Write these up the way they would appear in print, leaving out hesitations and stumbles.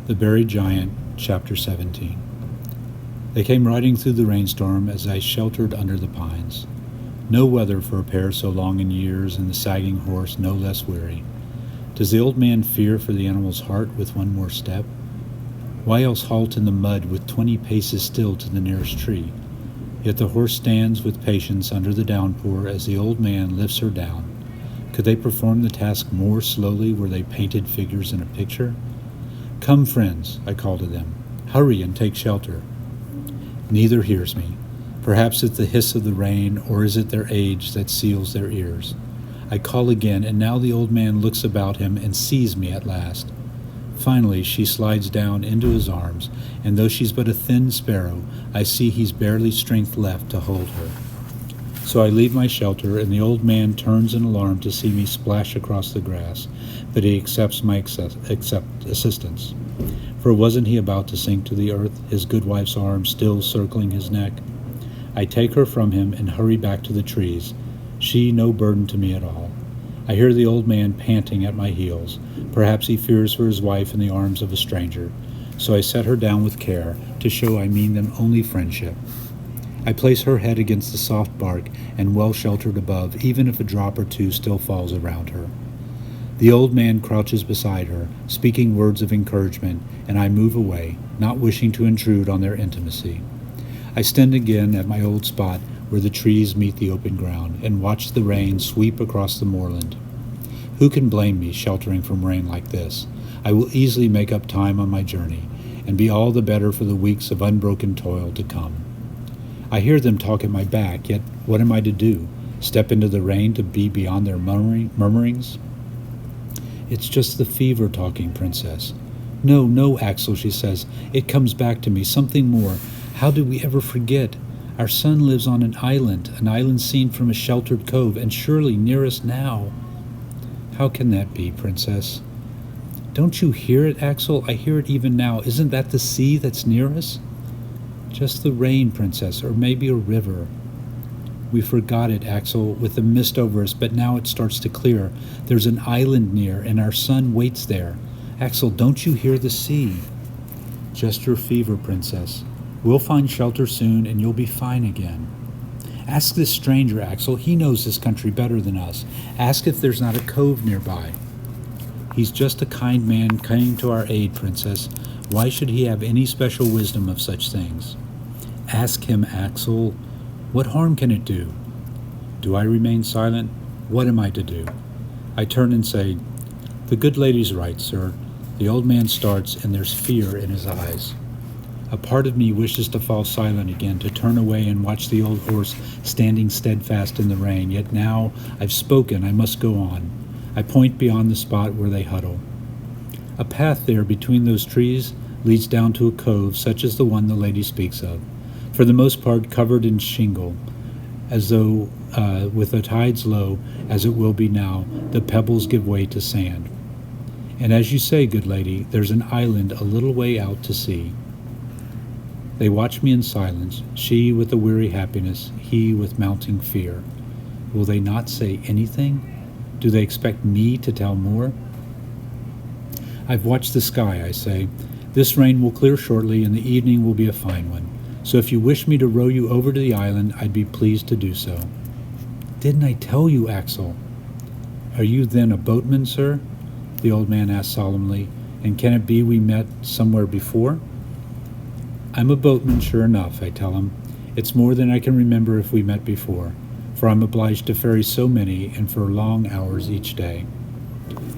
The Buried Giant, Chapter 17. They came riding through the rainstorm as I sheltered under the pines. No weather for a pair so long in years, and the sagging horse no less weary. Does the old man fear for the animal's heart with one more step? Why else halt in the mud with 20 paces still to the nearest tree? Yet the horse stands with patience under the downpour as the old man lifts her down. Could they perform the task more slowly were they painted figures in a picture? "Come, friends," I call to them. "Hurry and take shelter." Neither hears me. Perhaps it's the hiss of the rain, or is it their age that seals their ears? I call again, and now the old man looks about him and sees me at last. Finally, she slides down into his arms, and though she's but a thin sparrow, I see he's barely strength left to hold her. So I leave my shelter, and the old man turns in alarm to see me splash across the grass, but he accepts my assistance. For wasn't he about to sink to the earth, his good wife's arm still circling his neck? I take her from him and hurry back to the trees, she no burden to me at all. I hear the old man panting at my heels. Perhaps he fears for his wife in the arms of a stranger, so I set her down with care to show I mean them only friendship. I place her head against the soft bark and well sheltered above, even if a drop or two still falls around her. The old man crouches beside her, speaking words of encouragement, and I move away, not wishing to intrude on their intimacy. I stand again at my old spot where the trees meet the open ground, and watch the rain sweep across the moorland. Who can blame me sheltering from rain like this? I will easily make up time on my journey, and be all the better for the weeks of unbroken toil to come. I hear them talk at my back, yet what am I to do? Step into the rain to be beyond their murmurings? "It's just the fever talking, Princess." "No, no, Axel," she says. "It comes back to me, something more. How did we ever forget? Our son lives on an island seen from a sheltered cove, and surely near us now." "How can that be, Princess?" "Don't you hear it, Axel? I hear it even now. Isn't that the sea that's near us?" "Just the rain, Princess, or maybe a river." "We forgot it, Axel, with the mist over us, but now it starts to clear. There's an island near, and our son waits there. Axel, don't you hear the sea?" "Just your fever, Princess. We'll find shelter soon, and you'll be fine again." "Ask this stranger, Axel. He knows this country better than us. Ask if there's not a cove nearby." "He's just a kind man coming to our aid, Princess. Why should he have any special wisdom of such things?" "Ask him, Axel. What harm can it do?" Do I remain silent? What am I to do? I turn and say, "The good lady's right, sir." The old man starts, and there's fear in his eyes. A part of me wishes to fall silent again, to turn away and watch the old horse standing steadfast in the rain, yet now I've spoken, I must go on. I point beyond the spot where they huddle. A path there between those trees leads down to a cove such as the one the lady speaks of, for the most part covered in shingle, as though, with the tides low, as it will be now, the pebbles give way to sand. And as you say, good lady, there's an island a little way out to sea. They watch me in silence, she with a weary happiness, he with mounting fear. Will they not say anything? Do they expect me to tell more? "I've watched the sky," I say. "This rain will clear shortly, and the evening will be a fine one. So if you wish me to row you over to the island, I'd be pleased to do so." "Didn't I tell you, Axel?" "Are you then a boatman, sir?" the old man asked solemnly. "And can it be we met somewhere before?" "I'm a boatman, sure enough," I tell him. "It's more than I can remember if we met before, for I'm obliged to ferry so many and for long hours each day."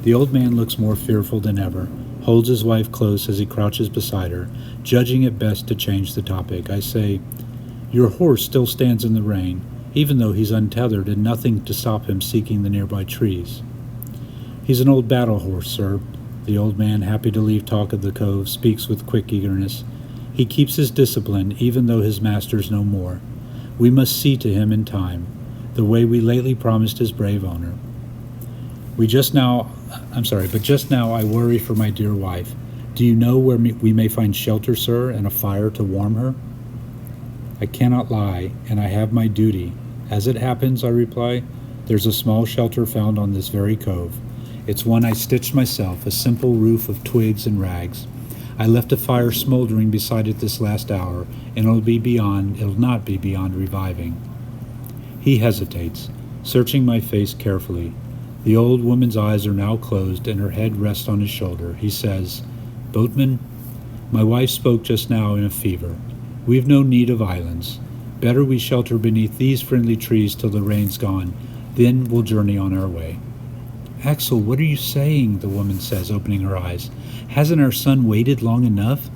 The old man looks more fearful than ever, holds his wife close as he crouches beside her, judging it best to change the topic. I say, "Your horse still stands in the rain, even though he's untethered and nothing to stop him seeking the nearby trees." "He's an old battle horse, sir." The old man, happy to leave talk of the cove, speaks with quick eagerness. "He keeps his discipline, even though his master's no more. We must see to him in time, the way we lately promised his brave owner. But just now I worry for my dear wife. Do you know where we may find shelter, sir, and a fire to warm her?" "I cannot lie, and I have my duty. As it happens," I reply, "there's a small shelter found on this very cove. It's one I stitched myself, a simple roof of twigs and rags. I left a fire smoldering beside it this last hour, and it'll not be beyond reviving. He hesitates, searching my face carefully. The old woman's eyes are now closed, and her head rests on his shoulder. He says, "Boatman, my wife spoke just now in a fever. We've no need of islands. Better we shelter beneath these friendly trees till the rain's gone. Then we'll journey on our way." "Axel, what are you saying?" the woman says, opening her eyes. "Hasn't our son waited long enough?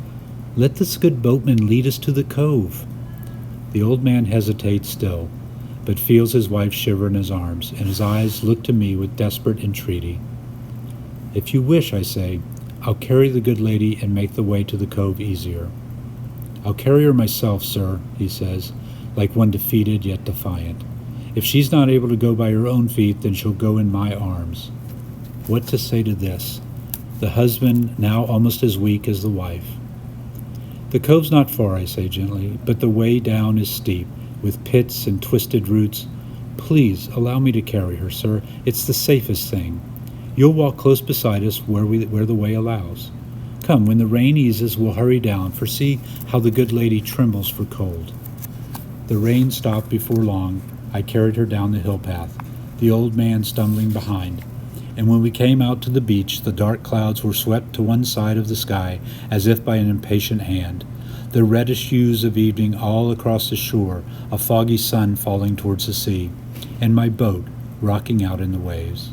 Let this good boatman lead us to the cove." The old man hesitates still, but feels his wife shiver in his arms, and his eyes look to me with desperate entreaty. "If you wish," I say, "I'll carry the good lady and make the way to the cove easier." "I'll carry her myself, sir," he says, like one defeated yet defiant. "If she's not able to go by her own feet, then she'll go in my arms." What to say to this? The husband now almost as weak as the wife. "The cove's not far," I say gently, "but the way down is steep, with pits and twisted roots. Please allow me to carry her, sir. It's the safest thing. You'll walk close beside us where the way allows. Come, when the rain eases, we'll hurry down, for see how the good lady trembles for cold." The rain stopped before long. I carried her down the hill path, the old man stumbling behind. And when we came out to the beach, the dark clouds were swept to one side of the sky as if by an impatient hand. The reddish hues of evening all across the shore, a foggy sun falling towards the sea, and my boat rocking out in the waves.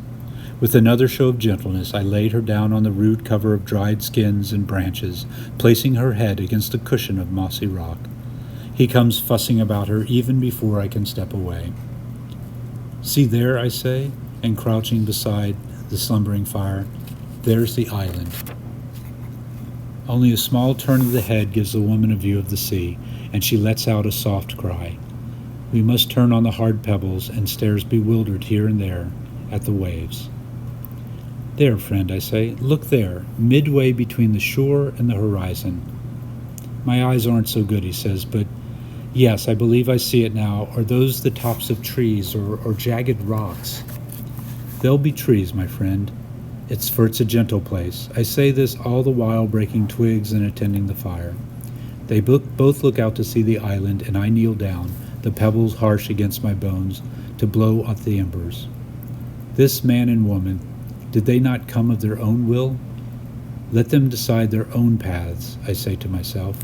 With another show of gentleness, I laid her down on the rude cover of dried skins and branches, placing her head against a cushion of mossy rock. He comes fussing about her even before I can step away. "See there," I say, and crouching beside the slumbering fire, "there's the island." Only a small turn of the head gives the woman a view of the sea, and she lets out a soft cry. We must turn on the hard pebbles and stares bewildered here and there at the waves. "There, friend," I say, "look there, midway between the shore and the horizon." "My eyes aren't so good," he says, "but yes, I believe I see it now. Are those the tops of trees or jagged rocks?" "They'll be trees, my friend. It's a gentle place." I say this all the while breaking twigs and attending the fire. They both look out to see the island, and I kneel down, the pebbles harsh against my bones, to blow at the embers. This man and woman, did they not come of their own will? Let them decide their own paths, I say to myself.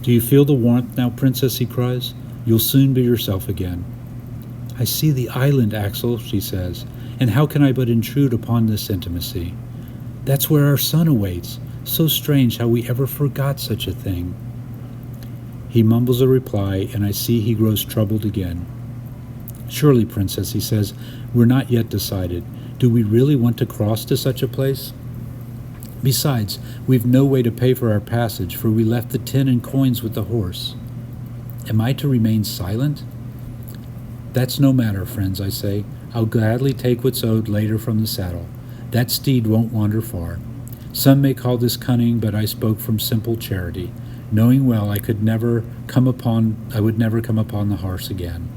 "Do you feel the warmth now, Princess?" he cries. "You'll soon be yourself again." "I see the island, Axel," she says, "and how can I but intrude upon this intimacy? That's where our son awaits. So strange how we ever forgot such a thing." He mumbles a reply, and I see he grows troubled again. "Surely, Princess," he says, "we're not yet decided. Do we really want to cross to such a place? Besides, we've no way to pay for our passage, for we left the tin and coins with the horse. Am I to remain silent?" "That's no matter, friends," I say. "I'll gladly take what's owed later from the saddle. That steed won't wander far. Some may call this cunning, but I spoke from simple charity, knowing well I would never come upon the horse again."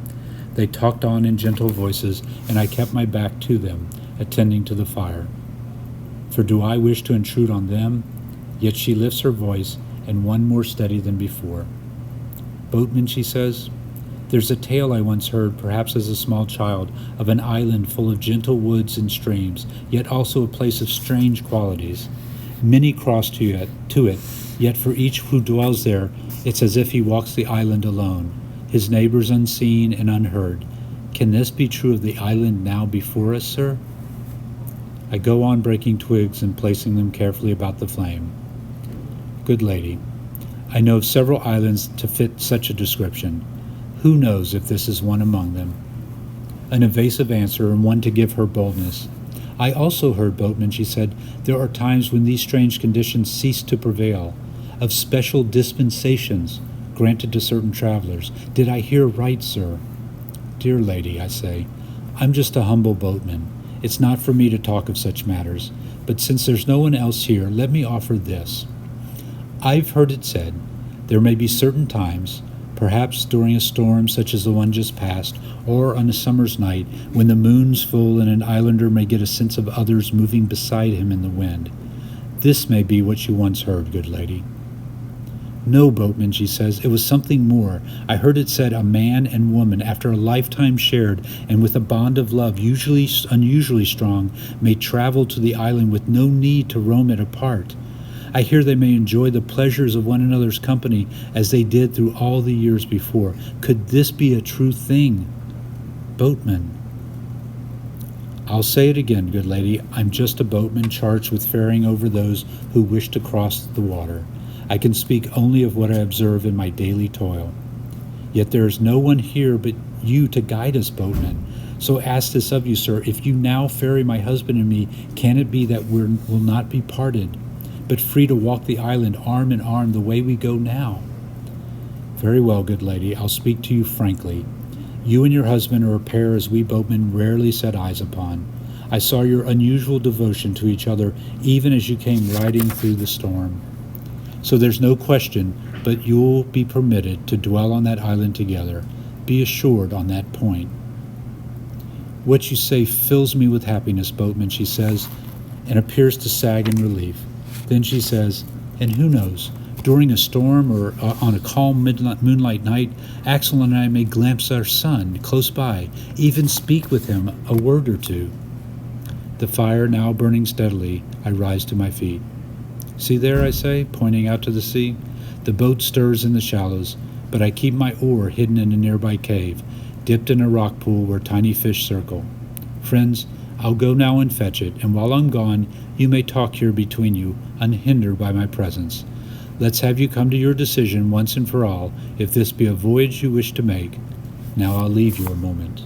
They talked on in gentle voices, and I kept my back to them, attending to the fire. For do I wish to intrude on them? Yet she lifts her voice, and one more steady than before. "Boatman," she says, "there's a tale I once heard, perhaps as a small child, of an island full of gentle woods and streams, yet also a place of strange qualities. Many cross to it, yet for each who dwells there, it's as if he walks the island alone, his neighbors unseen and unheard. Can this be true of the island now before us, sir?" I go on breaking twigs and placing them carefully about the flame. "Good lady, I know of several islands to fit such a description. Who knows if this is one among them?" An evasive answer, and one to give her boldness. "I also heard, Boatman," she said, "there are times when these strange conditions cease to prevail, of special dispensations granted to certain travelers. Did I hear right, sir?" "Dear lady," I say, "I'm just a humble boatman. It's not for me to talk of such matters, but since there's no one else here, let me offer this. I've heard it said, there may be certain times, perhaps during a storm such as the one just passed, or on a summer's night, when the moon's full and an islander may get a sense of others moving beside him in the wind. This may be what you once heard, good lady. No, boatman, she says, it was something more. I heard it said a man and woman, after a lifetime shared and with a bond of love usually unusually strong, may travel to the island with no need to roam it apart. I hear they may enjoy the pleasures of one another's company as they did through all the years before. Could this be a true thing? Boatman. I'll say it again, good lady. I'm just a boatman charged with ferrying over those who wish to cross the water. I can speak only of what I observe in my daily toil. Yet there is no one here but you to guide us, boatman. So ask this of you, sir, if you now ferry my husband and me, can it be that we will not be parted, but free to walk the island arm in arm the way we go now? Very well, good lady, I'll speak to you frankly. You and your husband are a pair as we boatmen rarely set eyes upon. I saw your unusual devotion to each other even as you came riding through the storm. So there's no question but you'll be permitted to dwell on that island together. Be assured on that point. What you say fills me with happiness, boatman, she says, and appears to sag in relief. Then she says, and who knows, during a storm or on a calm moonlight night, Axel and I may glimpse our son close by, even speak with him a word or two. The fire now burning steadily, I rise to my feet. See there, I say, pointing out to the sea. The boat stirs in the shallows, but I keep my oar hidden in a nearby cave, dipped in a rock pool where tiny fish circle. Friends, I'll go now and fetch it, and while I'm gone, you may talk here between you, unhindered by my presence. Let's have you come to your decision once and for all, if this be a voyage you wish to make. Now I'll leave you a moment.